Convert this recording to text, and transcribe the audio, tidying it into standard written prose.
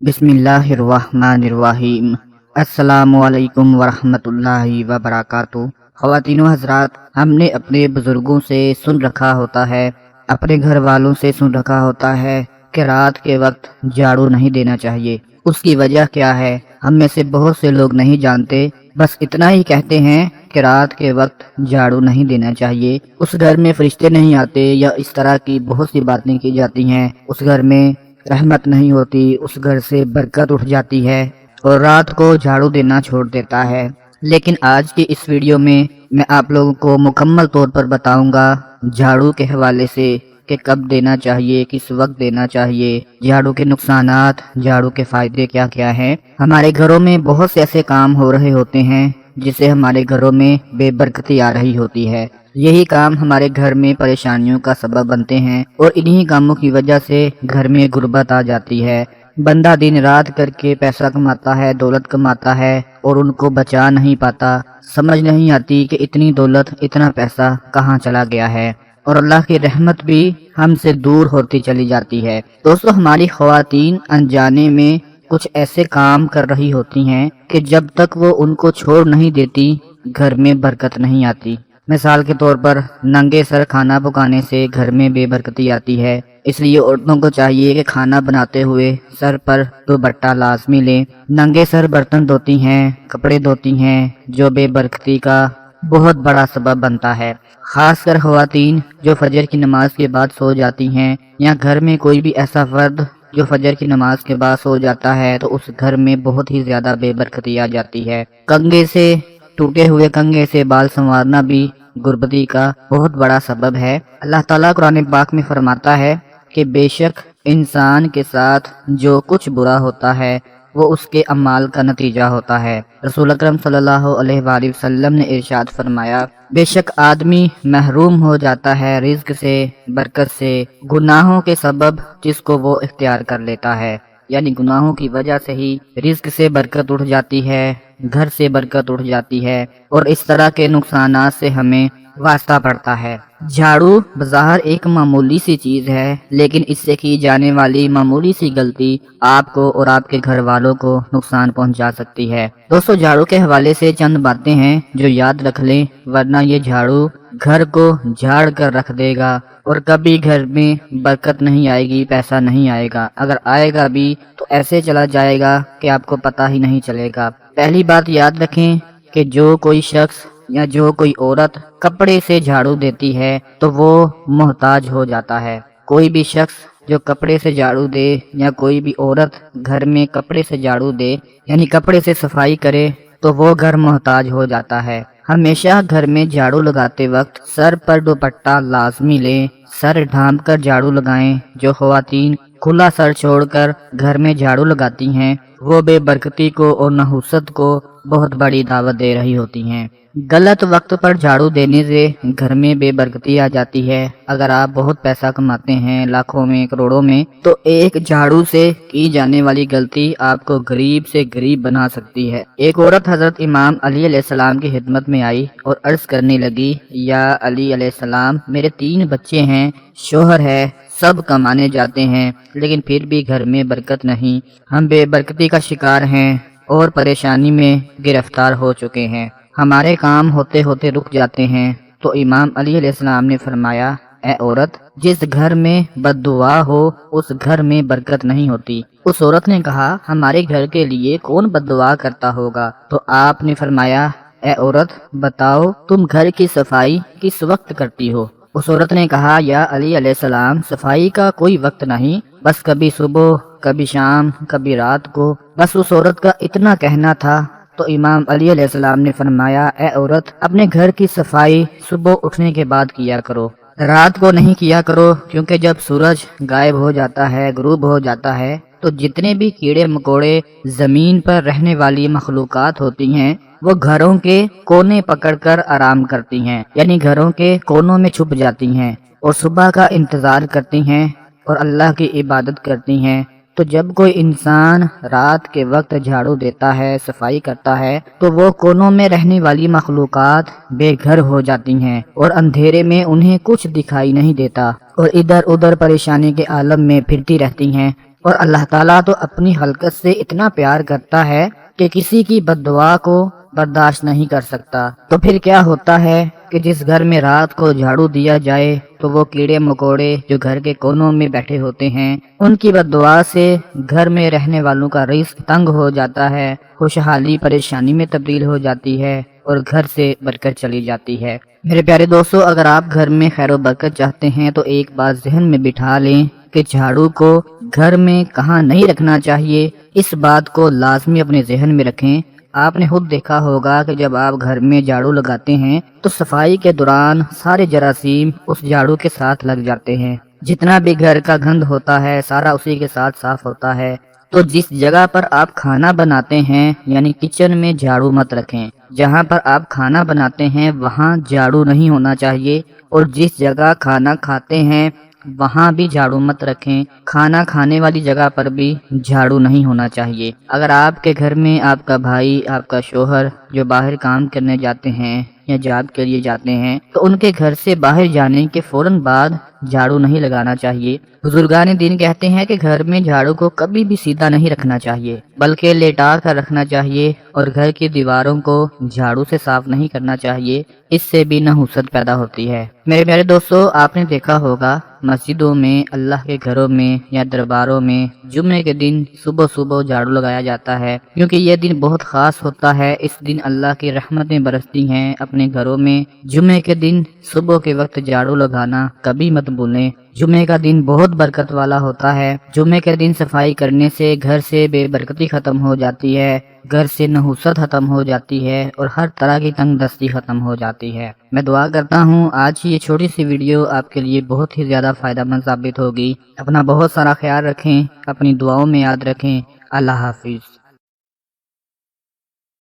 بسم اللہ الرحمن الرحیم۔ السلام علیکم ورحمۃ اللہ وبرکاتہ۔ خواتین و حضرات، ہم نے اپنے بزرگوں سے سن رکھا ہوتا ہے، اپنے گھر والوں سے سن رکھا ہوتا ہے کہ رات کے وقت جھاڑو نہیں دینا چاہیے۔ اس کی وجہ کیا ہے ہم میں سے بہت سے لوگ نہیں جانتے، بس اتنا ہی کہتے ہیں کہ رات کے وقت جھاڑو نہیں دینا چاہیے، اس گھر میں فرشتے نہیں آتے، یا اس طرح کی بہت سی باتیں کی جاتی ہیں، اس گھر میں رحمت نہیں ہوتی، اس گھر سے برکت اٹھ جاتی ہے اور رات کو جھاڑو دینا چھوڑ دیتا ہے۔ لیکن آج کی اس ویڈیو میں آپ لوگوں کو مکمل طور پر بتاؤں گا جھاڑو کے حوالے سے کہ کب دینا چاہیے، کس وقت دینا چاہیے، جھاڑو کے نقصانات، جھاڑو کے فائدے کیا کیا ہیں۔ ہمارے گھروں میں بہت سے ایسے کام ہو رہے ہوتے ہیں جس سے ہمارے گھروں میں بے برکتی آ رہی ہوتی ہے، یہی کام ہمارے گھر میں پریشانیوں کا سبب بنتے ہیں، اور انہی کاموں کی وجہ سے گھر میں غربت آ جاتی ہے۔ بندہ دن رات کر کے پیسہ کماتا ہے، دولت کماتا ہے، اور ان کو بچا نہیں پاتا، سمجھ نہیں آتی کہ اتنی دولت، اتنا پیسہ کہاں چلا گیا ہے، اور اللہ کی رحمت بھی ہم سے دور ہوتی چلی جاتی ہے۔ دوستو، ہماری خواتین انجانے میں کچھ ایسے کام کر رہی ہوتی ہیں کہ جب تک وہ ان کو چھوڑ نہیں دیتی گھر میں برکت نہیں آتی۔ مثال کے طور پر ننگے سر کھانا پکانے سے گھر میں بے برکتی آتی ہے، اس لیے عورتوں کو چاہیے کہ کھانا بناتے ہوئے سر پر دوپٹہ لازمی لیں۔ ننگے سر برتن دھوتی ہیں، کپڑے دھوتی ہیں، جو بے برکتی کا بہت بڑا سبب بنتا ہے۔ خاص کر خواتین جو فجر کی نماز کے بعد سو جاتی ہیں، یا گھر میں کوئی بھی ایسا فرد جو فجر کی نماز کے بعد سو جاتا ہے، تو اس گھر میں بہت ہی زیادہ بے برکتی آ جاتی ہے۔ ٹوٹے ہوئے کنگھے سے بال سنوارنا بھی غربتی کا بہت بڑا سبب ہے۔ اللہ تعالیٰ قرآن پاک میں فرماتا ہے کہ بے شک انسان کے ساتھ جو کچھ برا ہوتا ہے وہ اس کے اعمال کا نتیجہ ہوتا ہے۔ رسول اکرم صلی اللہ علیہ وآلہ وسلم نے ارشاد فرمایا، بے شک آدمی محروم ہو جاتا ہے رزق سے، برکت سے، گناہوں کے سبب جس کو وہ اختیار کر لیتا ہے، یعنی گناہوں کی وجہ سے ہی رزق سے برکت اٹھ جاتی ہے، گھر سے برکت اٹھ جاتی ہے، اور اس طرح کے نقصانات سے ہمیں واسطہ پڑتا ہے۔ جھاڑو بظاہر ایک معمولی سی چیز ہے، لیکن اس سے کی جانے والی معمولی سی غلطی آپ کو اور آپ کے گھر والوں کو نقصان پہنچا سکتی ہے۔ دوستو، جھاڑو کے حوالے سے چند باتیں ہیں جو یاد رکھ لیں، ورنہ یہ جھاڑو گھر کو جھاڑ کر رکھ دے گا، اور کبھی گھر میں برکت نہیں آئے گی، پیسہ نہیں آئے گا، اگر آئے گا بھی تو ایسے چلا جائے گا کہ آپ کو پتہ ہی نہیں چلے گا۔ پہلی بات یاد رکھیں کہ جو کوئی شخص یا جو کوئی عورت کپڑے سے جھاڑو دیتی ہے تو وہ محتاج ہو جاتا ہے۔ کوئی بھی شخص جو کپڑے سے جھاڑو دے، یا کوئی بھی عورت گھر میں کپڑے سے جھاڑو دے، یعنی کپڑے سے صفائی کرے، تو وہ گھر محتاج ہو جاتا ہے۔ ہمیشہ گھر میں جھاڑو لگاتے وقت سر پر دوپٹہ لازمی لیں، سر ڈھانپ کر جھاڑو لگائیں۔ جو خواتین کھلا سر چھوڑ کر گھر میں جھاڑو لگاتی ہیں وہ بے برکتی کو اور نحوست کو بہت بڑی دعوت دے رہی ہوتی ہیں۔ غلط وقت پر جھاڑو دینے سے گھر میں بے برکتی آ جاتی ہے۔ اگر آپ بہت پیسہ کماتے ہیں، لاکھوں میں، کروڑوں میں، تو ایک جھاڑو سے کی جانے والی غلطی آپ کو غریب سے غریب بنا سکتی ہے۔ ایک عورت حضرت امام علی علیہ السلام کی خدمت میں آئی اور عرض کرنے لگی، یا علی علیہ السلام، میرے 3 بچے ہیں، شوہر ہے، سب کمانے جاتے ہیں، لیکن پھر بھی گھر میں برکت نہیں، ہم بے برکتی کا شکار ہیں اور پریشانی میں گرفتار ہو چکے ہیں، ہمارے کام ہوتے ہوتے رک جاتے ہیں۔ تو امام علی علیہ السلام نے فرمایا، اے عورت، جس گھر میں بد دعا ہو اس گھر میں برکت نہیں ہوتی۔ اس عورت نے کہا، ہمارے گھر کے لیے کون بد دعا کرتا ہوگا؟ تو آپ نے فرمایا، اے عورت، بتاؤ تم گھر کی صفائی کس وقت کرتی ہو؟ اس عورت نے کہا، یا علی علیہ السلام، صفائی کا کوئی وقت نہیں، بس کبھی صبح، کبھی شام، کبھی رات کو، بس اس عورت کا اتنا کہنا تھا۔ تو امام علی علیہ السلام نے فرمایا، اے عورت، اپنے گھر کی صفائی صبح اٹھنے کے بعد کیا کرو، رات کو نہیں کیا کرو، کیونکہ جب سورج غائب ہو جاتا ہے، غروب ہو جاتا ہے، تو جتنے بھی کیڑے مکوڑے زمین پر رہنے والی مخلوقات ہوتی ہیں وہ گھروں کے کونے پکڑ کر آرام کرتی ہیں، یعنی گھروں کے کونوں میں چھپ جاتی ہیں اور صبح کا انتظار کرتی ہیں اور اللہ کی عبادت کرتی ہیں۔ تو جب کوئی انسان رات کے وقت جھاڑو دیتا ہے، صفائی کرتا ہے، تو وہ کونوں میں رہنے والی مخلوقات بے گھر ہو جاتی ہیں اور اندھیرے میں انہیں کچھ دکھائی نہیں دیتا، اور ادھر ادھر پریشانی کے عالم میں پھرتی رہتی ہیں اور اللہ تعالیٰ تو اپنی خلقت سے اتنا پیار کرتا ہے کہ کسی کی بد دعا کو برداشت نہیں کر سکتا۔ تو پھر کیا ہوتا ہے کہ جس گھر میں رات کو جھاڑو دیا جائے تو وہ کیڑے مکوڑے جو گھر کے کونوں میں بیٹھے ہوتے ہیں ان کی بد دعا سے گھر میں رہنے والوں کا رزق تنگ ہو جاتا ہے، خوشحالی پریشانی میں تبدیل ہو جاتی ہے اور گھر سے برکت چلی جاتی ہے۔ میرے پیارے دوستو، اگر آپ گھر میں خیر و برکت چاہتے ہیں تو ایک بات ذہن میں بٹھا لیں کہ جھاڑو کو گھر میں کہاں نہیں رکھنا چاہیے، اس بات کو لازمی اپنے ذہن میں رکھیں۔ آپ نے خود دیکھا ہوگا کہ جب آپ گھر میں جھاڑو لگاتے ہیں تو صفائی کے دوران سارے جراثیم اس جھاڑو کے ساتھ لگ جاتے ہیں، جتنا بھی گھر کا گند ہوتا ہے سارا اسی کے ساتھ صاف ہوتا ہے۔ تو جس جگہ پر آپ کھانا بناتے ہیں یعنی کچن میں جھاڑو مت رکھیں، جہاں پر آپ کھانا بناتے ہیں وہاں جھاڑو نہیں ہونا چاہیے، اور جس جگہ کھانا کھاتے ہیں وہاں بھی جھاڑو مت رکھیں، کھانا کھانے والی جگہ پر بھی جھاڑو نہیں ہونا چاہیے۔ اگر آپ کے گھر میں آپ کا بھائی، آپ کا شوہر جو باہر کام کرنے جاتے ہیں یا جاب کے لیے جاتے ہیں تو ان کے گھر سے باہر جانے کے فوراً بعد جھاڑو نہیں لگانا چاہیے۔ بزرگان دین کہتے ہیں کہ گھر میں جھاڑو کو کبھی بھی سیدھا نہیں رکھنا چاہیے بلکہ لیٹا کر رکھنا چاہیے، اور گھر کی دیواروں کو جھاڑو سے صاف نہیں کرنا چاہیے، اس سے بھی نحوست پیدا ہوتی ہے۔ میرے پیارے دوستو، آپ نے دیکھا ہوگا مسجدوں میں، اللہ کے گھروں میں یا درباروں میں جمعے کے دن صبح صبح جھاڑو لگایا جاتا ہے، کیونکہ یہ دن بہت خاص ہوتا ہے۔ اس دن اللہ کی رحمتیں برستی ہیں اپنے گھروں میں۔ جمعے کے دن صبح کے وقت جھاڑو لگانا کبھی مت بھولیں۔ جمعے کا دن بہت برکت والا ہوتا ہے۔ جمعے کے دن صفائی کرنے سے گھر سے بے برکتی ختم ہو جاتی ہے، گھر سے نحوست ختم ہو جاتی ہے اور ہر طرح کی تنگ دستی ختم ہو جاتی ہے۔ میں دعا کرتا ہوں آج کی یہ چھوٹی سی ویڈیو آپ کے لیے بہت ہی زیادہ فائدہ مند ثابت ہوگی۔ اپنا بہت سارا خیال رکھیں، اپنی دعاؤں میں یاد رکھیں۔ اللہ حافظ۔